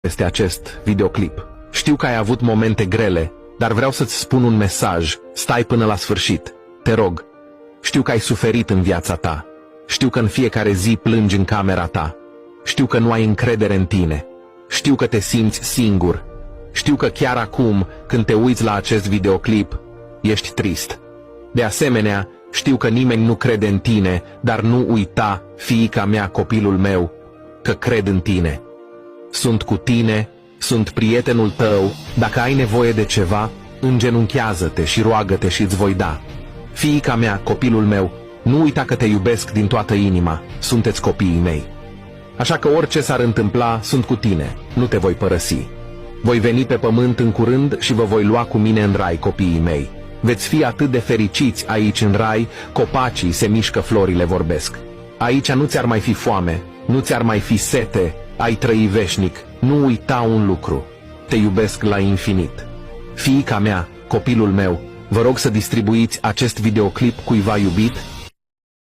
este acest videoclip. Știu că ai avut momente grele, dar vreau să-ți spun un mesaj. Stai până la sfârșit. Te rog. Știu că ai suferit în viața ta. Știu că în fiecare zi plângi în camera ta. Știu că nu ai încredere în tine. Știu că te simți singur. Știu că chiar acum, când te uiți la acest videoclip, ești trist. De asemenea, știu că nimeni nu crede în tine, dar nu uita, fiica mea, copilul meu, că cred în tine. Sunt cu tine, sunt prietenul tău, dacă ai nevoie de ceva, îngenunchează-te și roagă-te și îți voi da. Fiica mea, copilul meu, nu uita că te iubesc din toată inima, sunteți copiii mei. Așa că orice s-ar întâmpla, sunt cu tine, nu te voi părăsi. Voi veni pe pământ în curând și vă voi lua cu mine în rai, copiii mei. Veți fi atât de fericiți aici în rai, copacii se mișcă, florile vorbesc. Aici nu ți-ar mai fi foame, nu ți-ar mai fi sete, ai trăi veșnic. Nu uita un lucru, te iubesc la infinit. Fiica mea, copilul meu, vă rog să distribuiți acest videoclip cuiva iubit